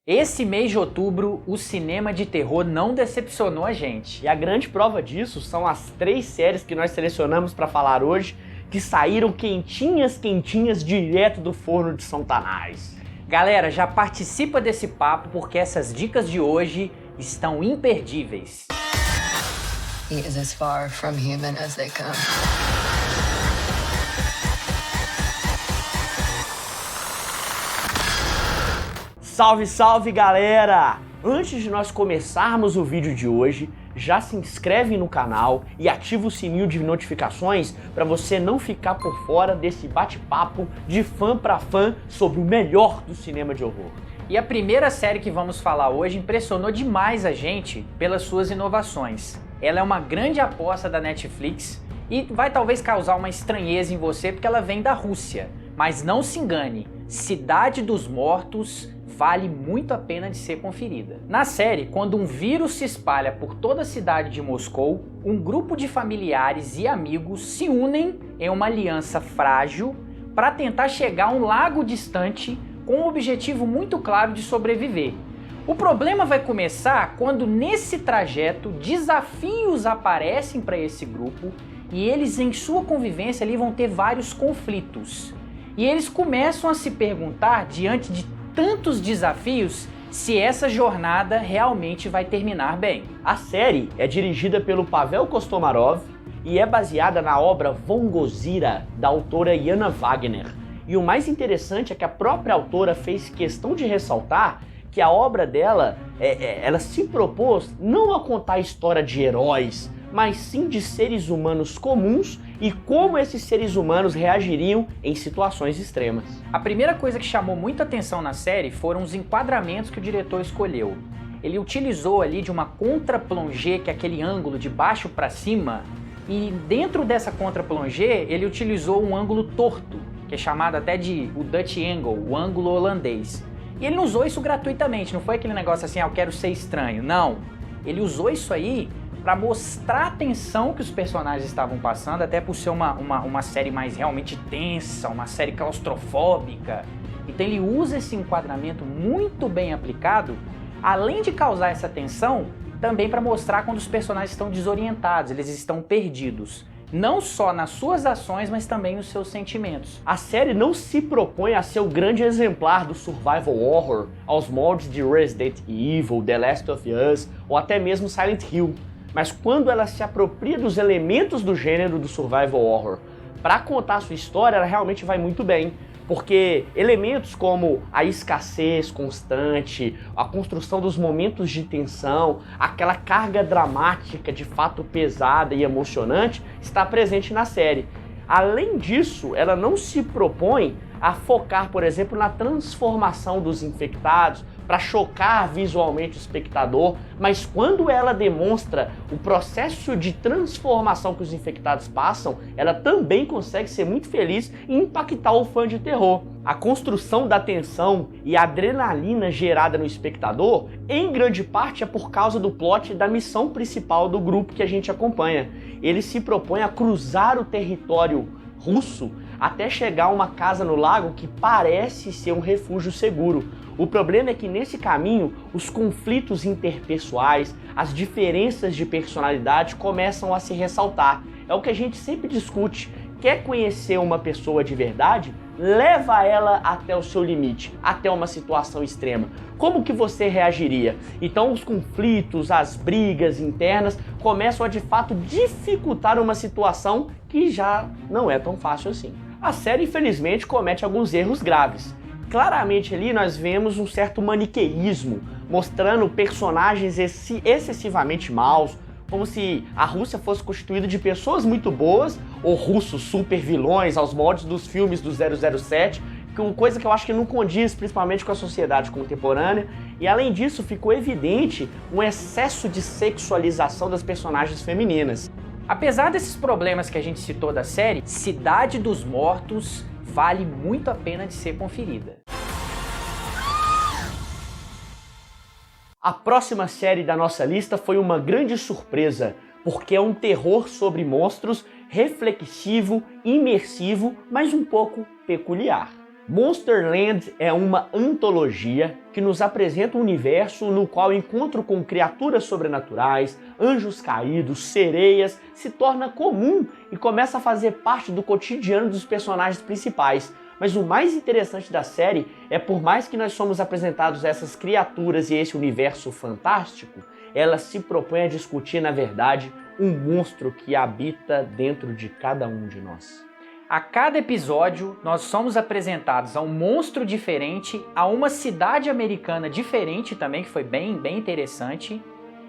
Esse mês de outubro, o cinema de terror não decepcionou a gente. E a grande prova disso são as 3 séries que nós selecionamos para falar hoje, que saíram quentinhas direto do forno de Satanás. Galera, já participa desse papo porque essas dicas de hoje estão imperdíveis. He is as far from human as they come. Salve, salve, galera! Antes de nós começarmos o vídeo de hoje, já se inscreve no canal e ativa o sininho de notificações para você não ficar por fora desse bate-papo de fã para fã sobre o melhor do cinema de horror. E a primeira série que vamos falar hoje impressionou demais a gente pelas suas inovações. Ela é uma grande aposta da Netflix e vai talvez causar uma estranheza em você porque ela vem da Rússia. Mas não se engane, Cidade dos Mortos vale muito a pena de ser conferida. Na série, quando um vírus se espalha por toda a cidade de Moscou, um grupo de familiares e amigos se unem em uma aliança frágil para tentar chegar a um lago distante com um objetivo muito claro de sobreviver. O problema vai começar quando nesse trajeto desafios aparecem para esse grupo e eles em sua convivência ali vão ter vários conflitos. E eles começam a se perguntar, diante de tantos desafios, se essa jornada realmente vai terminar bem. A série é dirigida pelo Pavel Kostomarov e é baseada na obra Von Gozira, da autora Jana Wagner. E o mais interessante é que a própria autora fez questão de ressaltar que a obra dela, ela se propôs não a contar a história de heróis, mas sim de seres humanos comuns e como esses seres humanos reagiriam em situações extremas. A primeira coisa que chamou muita atenção na série foram os enquadramentos que o diretor escolheu. Ele utilizou ali de uma contra-plongée, que é aquele ângulo de baixo para cima, e dentro dessa contra-plongée ele utilizou um ângulo torto, que é chamado até de o Dutch Angle, o ângulo holandês. E ele não usou isso gratuitamente, não foi aquele negócio assim, eu quero ser estranho, não. Ele usou isso aí para mostrar a tensão que os personagens estavam passando, até por ser uma série mais realmente tensa, uma série claustrofóbica. Então ele usa esse enquadramento muito bem aplicado, além de causar essa tensão, também para mostrar quando os personagens estão desorientados, eles estão perdidos. Não só nas suas ações, mas também nos seus sentimentos. A série não se propõe a ser o grande exemplar do survival horror aos moldes de Resident Evil, The Last of Us ou até mesmo Silent Hill. Mas quando ela se apropria dos elementos do gênero do survival horror para contar a sua história, ela realmente vai muito bem. Porque elementos como a escassez constante, a construção dos momentos de tensão, aquela carga dramática de fato pesada e emocionante está presente na série. Além disso, ela não se propõe a focar, por exemplo, na transformação dos infectados para chocar visualmente o espectador, mas quando ela demonstra o processo de transformação que os infectados passam, ela também consegue ser muito feliz e impactar o fã de terror. A construção da tensão e a adrenalina gerada no espectador, em grande parte, é por causa do plot da missão principal do grupo que a gente acompanha. Ele se propõe a cruzar o território russo até chegar a uma casa no lago que parece ser um refúgio seguro. O problema é que nesse caminho, os conflitos interpessoais, as diferenças de personalidade começam a se ressaltar. É o que a gente sempre discute. Quer conhecer uma pessoa de verdade? Leva ela até o seu limite, até uma situação extrema. Como que você reagiria? Então os conflitos, as brigas internas começam a de fato dificultar uma situação que já não é tão fácil assim. A série, infelizmente, comete alguns erros graves. Claramente ali nós vemos um certo maniqueísmo, mostrando personagens excessivamente maus, como se a Rússia fosse constituída de pessoas muito boas, ou russos super vilões aos moldes dos filmes do 007, coisa que eu acho que não condiz principalmente com a sociedade contemporânea, e além disso ficou evidente um excesso de sexualização das personagens femininas. Apesar desses problemas que a gente citou da série, Cidade dos Mortos vale muito a pena de ser conferida. A próxima série da nossa lista foi uma grande surpresa, porque é um terror sobre monstros reflexivo, imersivo, mas um pouco peculiar. Monsterland é uma antologia que nos apresenta um universo no qual o encontro com criaturas sobrenaturais, anjos caídos, sereias, se torna comum e começa a fazer parte do cotidiano dos personagens principais. Mas o mais interessante da série é, por mais que nós somos apresentados a essas criaturas e esse universo fantástico, ela se propõe a discutir, na verdade, um monstro que habita dentro de cada um de nós. A cada episódio, nós somos apresentados a um monstro diferente, a uma cidade americana diferente também, que foi bem interessante.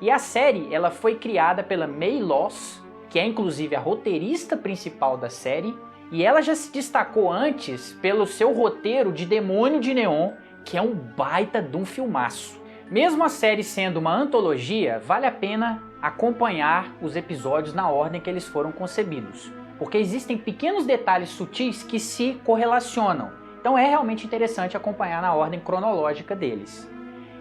E a série, ela foi criada pela May Loss, que é inclusive a roteirista principal da série, e ela já se destacou antes pelo seu roteiro de Demônio de Neon, que é um baita de um filmaço. Mesmo a série sendo uma antologia, vale a pena acompanhar os episódios na ordem que eles foram concebidos, porque existem pequenos detalhes sutis que se correlacionam. Então é realmente interessante acompanhar na ordem cronológica deles.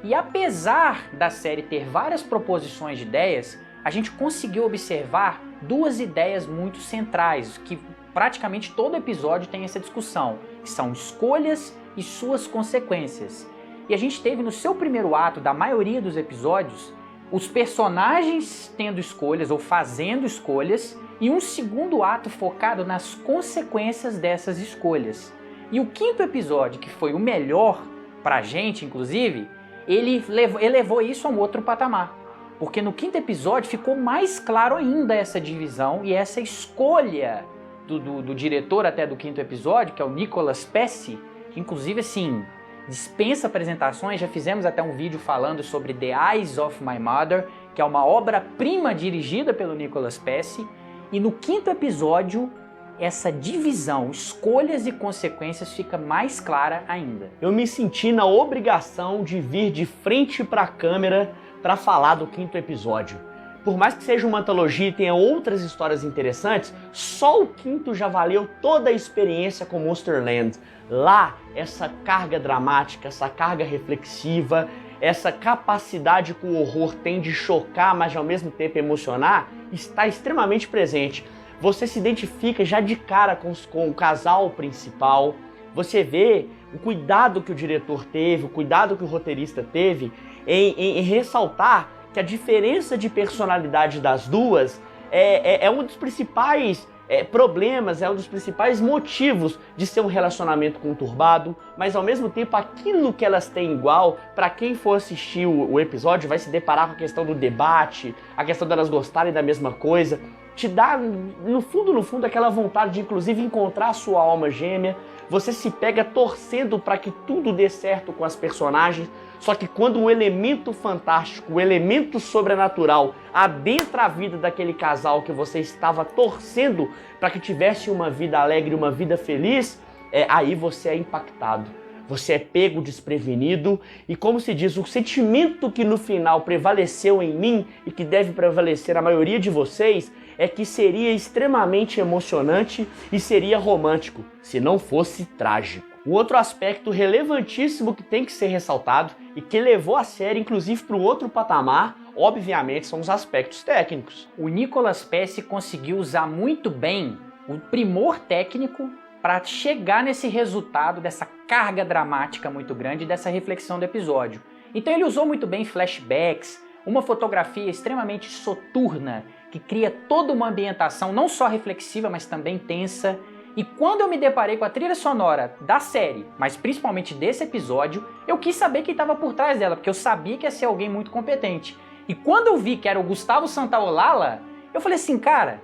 E apesar da série ter várias proposições de ideias, a gente conseguiu observar duas ideias muito centrais, que praticamente todo episódio tem essa discussão, que são escolhas e suas consequências. E a gente teve no seu primeiro ato da maioria dos episódios, os personagens tendo escolhas ou fazendo escolhas, e um segundo ato focado nas consequências dessas escolhas. E o quinto episódio, que foi o melhor pra gente, inclusive, ele elevou isso a um outro patamar. Porque no quinto episódio ficou mais claro ainda essa divisão e essa escolha do diretor até do quinto episódio, que é o Nicholas Pesce, que inclusive assim, dispensa apresentações, já fizemos até um vídeo falando sobre The Eyes of My Mother, que é uma obra-prima dirigida pelo Nicholas Pesce. E no quinto episódio, essa divisão, escolhas e consequências, fica mais clara ainda. Eu me senti na obrigação de vir de frente para a câmera para falar do quinto episódio. Por mais que seja uma antologia e tenha outras histórias interessantes, só o quinto já valeu toda a experiência com Monsterland. Lá, essa carga dramática, essa carga reflexiva, essa capacidade que o horror tem de chocar, mas ao mesmo tempo emocionar, está extremamente presente. Você se identifica já de cara com o casal principal, você vê o cuidado que o diretor teve, o cuidado que o roteirista teve em ressaltar que a diferença de personalidade das duas é um dos principais problemas, é um dos principais motivos de ser um relacionamento conturbado, mas ao mesmo tempo aquilo que elas têm igual, para quem for assistir o episódio vai se deparar com a questão do debate, a questão delas gostarem da mesma coisa, te dá no fundo aquela vontade de inclusive encontrar a sua alma gêmea. Você se pega torcendo para que tudo dê certo com as personagens, só que quando o elemento fantástico, o elemento sobrenatural adentra a vida daquele casal que você estava torcendo para que tivesse uma vida alegre, uma vida feliz, aí você é impactado. Você é pego desprevenido e, como se diz, o sentimento que no final prevaleceu em mim e que deve prevalecer na maioria de vocês é que seria extremamente emocionante e seria romântico, se não fosse trágico. Um outro aspecto relevantíssimo que tem que ser ressaltado e que levou a série, inclusive, para um outro patamar, obviamente, são os aspectos técnicos. O Nicholas Pesce conseguiu usar muito bem o primor técnico para chegar nesse resultado dessa carga dramática muito grande e dessa reflexão do episódio. Então ele usou muito bem flashbacks, uma fotografia extremamente soturna, que cria toda uma ambientação não só reflexiva, mas também tensa. E quando eu me deparei com a trilha sonora da série, mas principalmente desse episódio, eu quis saber quem estava por trás dela, porque eu sabia que ia ser alguém muito competente. E quando eu vi que era o Gustavo Santaolalla, eu falei assim, cara,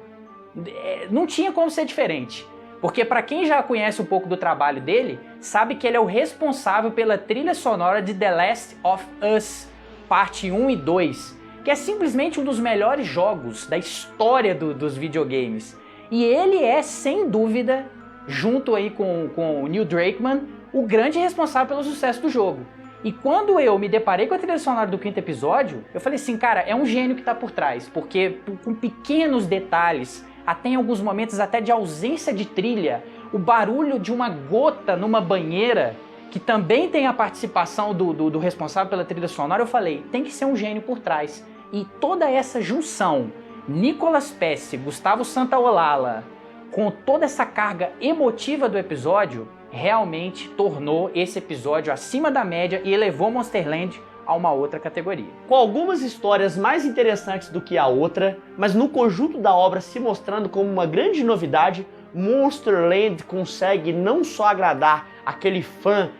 não tinha como ser diferente. Porque para quem já conhece um pouco do trabalho dele, sabe que ele é o responsável pela trilha sonora de The Last of Us, parte 1 e 2, que é simplesmente um dos melhores jogos da história dos videogames. E ele é, sem dúvida, junto aí com o Neil Druckmann, o grande responsável pelo sucesso do jogo. E quando eu me deparei com a trilha sonora do quinto episódio, eu falei assim, cara, é um gênio que tá por trás, porque com pequenos detalhes, até em alguns momentos até de ausência de trilha, o barulho de uma gota numa banheira, que também tem a participação do responsável pela trilha sonora, eu falei, tem que ser um gênio por trás. E toda essa junção, Nicholas Pesce, Gustavo Santaolalla, com toda essa carga emotiva do episódio, realmente tornou esse episódio acima da média e elevou Monsterland a uma outra categoria. Com algumas histórias mais interessantes do que a outra, mas no conjunto da obra se mostrando como uma grande novidade, Monsterland consegue não só agradar aquele fã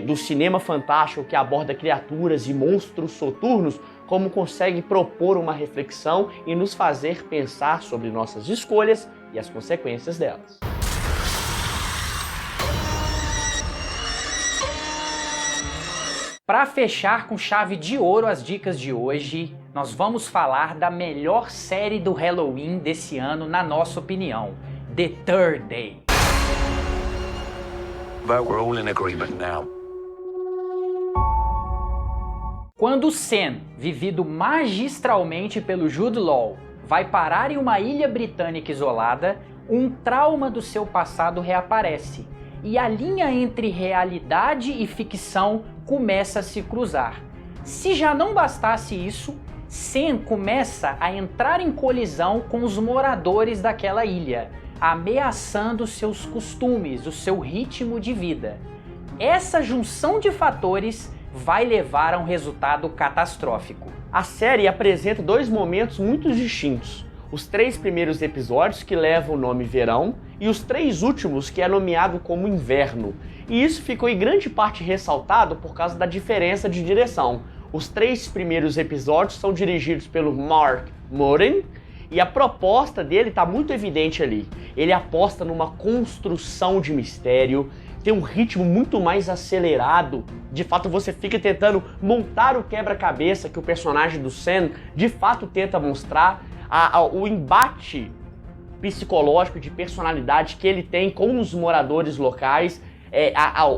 do cinema fantástico que aborda criaturas e monstros soturnos, como consegue propor uma reflexão e nos fazer pensar sobre nossas escolhas e as consequências delas. Para fechar com chave de ouro as dicas de hoje, nós vamos falar da melhor série do Halloween desse ano, na nossa opinião, The Third Day. But we're all in agreement now. Quando Sam, vivido magistralmente pelo Jude Law, vai parar em uma ilha britânica isolada, um trauma do seu passado reaparece, e a linha entre realidade e ficção começa a se cruzar. Se já não bastasse isso, Sam começa a entrar em colisão com os moradores daquela ilha, ameaçando seus costumes, o seu ritmo de vida. Essa junção de fatores vai levar a um resultado catastrófico. A série apresenta dois momentos muito distintos. Os 3 primeiros episódios, que levam o nome Verão, e os 3 últimos, que é nomeado como Inverno. E isso ficou em grande parte ressaltado por causa da diferença de direção. Os 3 primeiros episódios são dirigidos pelo Mark Moran, e a proposta dele está muito evidente ali. Ele aposta numa construção de mistério, tem um ritmo muito mais acelerado. De fato, você fica tentando montar o quebra-cabeça que o personagem do Sam de fato tenta mostrar. O embate psicológico de personalidade que ele tem com os moradores locais,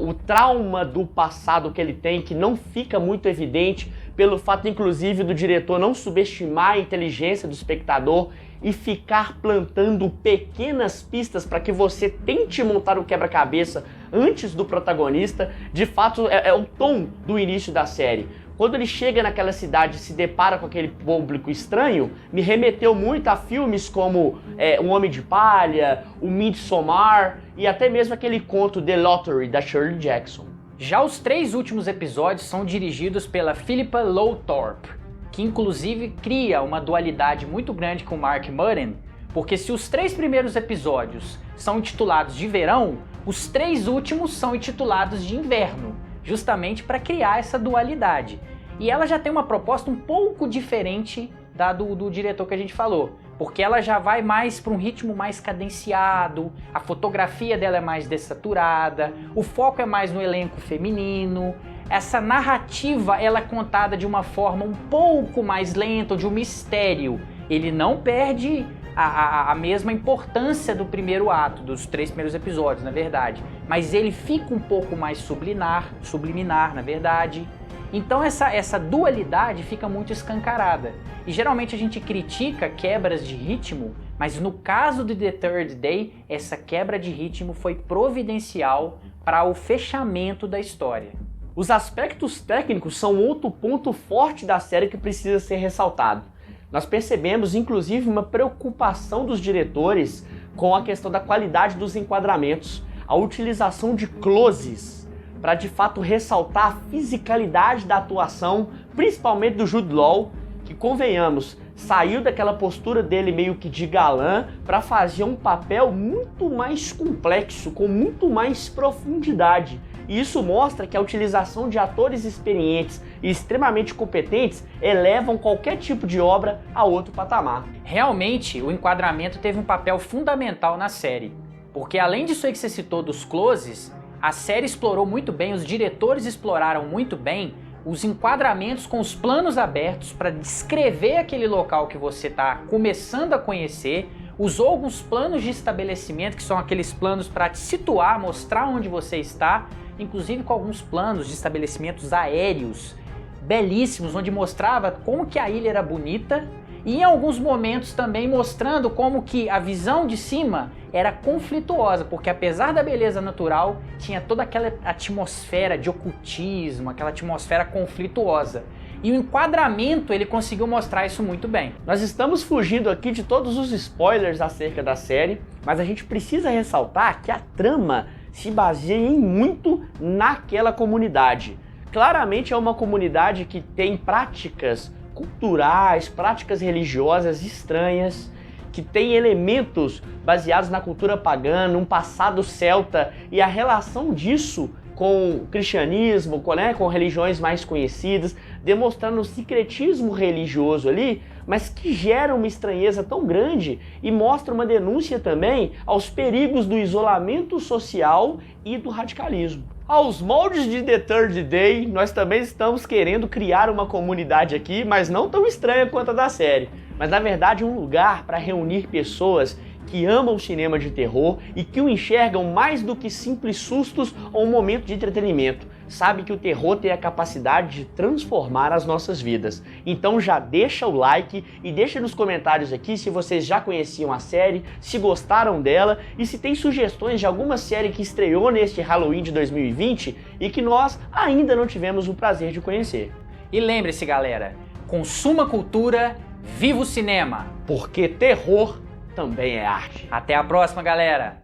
o trauma do passado que ele tem, que não fica muito evidente pelo fato, inclusive, do diretor não subestimar a inteligência do espectador e ficar plantando pequenas pistas para que você tente montar o quebra-cabeça antes do protagonista. De fato, é o tom do início da série. Quando ele chega naquela cidade e se depara com aquele público estranho, me remeteu muito a filmes como O Homem de Palha, o Midsommar e até mesmo aquele conto The Lottery, da Shirley Jackson. Já os 3 últimos episódios são dirigidos pela Philippa Lowthorpe, que inclusive cria uma dualidade muito grande com Mark Moran, porque se os 3 primeiros episódios são intitulados de verão, os 3 últimos são intitulados de inverno, justamente para criar essa dualidade. E ela já tem uma proposta um pouco diferente da do diretor que a gente falou, porque ela já vai mais para um ritmo mais cadenciado, a fotografia dela é mais dessaturada, o foco é mais no elenco feminino, essa narrativa ela é contada de uma forma um pouco mais lenta, de um mistério. Ele não perde a mesma importância do primeiro ato, dos 3 primeiros episódios, na verdade, mas ele fica um pouco mais subliminar, na verdade. Então essa dualidade fica muito escancarada. E geralmente a gente critica quebras de ritmo, mas no caso de The Third Day, essa quebra de ritmo foi providencial para o fechamento da história. Os aspectos técnicos são outro ponto forte da série que precisa ser ressaltado. Nós percebemos, inclusive, uma preocupação dos diretores com a questão da qualidade dos enquadramentos, a utilização de closes, para de fato ressaltar a fisicalidade da atuação, principalmente do Jude Law, que, convenhamos, saiu daquela postura dele meio que de galã para fazer um papel muito mais complexo, com muito mais profundidade. E isso mostra que a utilização de atores experientes e extremamente competentes elevam qualquer tipo de obra a outro patamar. Realmente, o enquadramento teve um papel fundamental na série, porque além disso aí que você citou dos closes, a série explorou muito bem, os diretores exploraram muito bem os enquadramentos com os planos abertos para descrever aquele local que você está começando a conhecer. Usou alguns planos de estabelecimento, que são aqueles planos para te situar, mostrar onde você está, inclusive com alguns planos de estabelecimentos aéreos belíssimos, onde mostrava como que a ilha era bonita, e em alguns momentos também mostrando como que a visão de cima era conflituosa, porque apesar da beleza natural, tinha toda aquela atmosfera de ocultismo, aquela atmosfera conflituosa. E o enquadramento, ele conseguiu mostrar isso muito bem. Nós estamos fugindo aqui de todos os spoilers acerca da série, mas a gente precisa ressaltar que a trama se baseia em muito naquela comunidade. Claramente é uma comunidade que tem práticas culturais, práticas religiosas estranhas, que tem elementos baseados na cultura pagã, num passado celta, e a relação disso com o cristianismo, com religiões mais conhecidas, demonstrando o sincretismo religioso ali, mas que gera uma estranheza tão grande e mostra uma denúncia também aos perigos do isolamento social e do radicalismo. Aos moldes de The Third Day, nós também estamos querendo criar uma comunidade aqui, mas não tão estranha quanto a da série, mas na verdade um lugar para reunir pessoas que amam o cinema de terror e que o enxergam mais do que simples sustos ou um momento de entretenimento. Sabe que o terror tem a capacidade de transformar as nossas vidas. Então já deixa o like e deixa nos comentários aqui se vocês já conheciam a série, se gostaram dela e se tem sugestões de alguma série que estreou neste Halloween de 2020 e que nós ainda não tivemos o prazer de conhecer. E lembre-se, galera, consuma cultura, viva o cinema! Porque terror também é arte. Até a próxima, galera!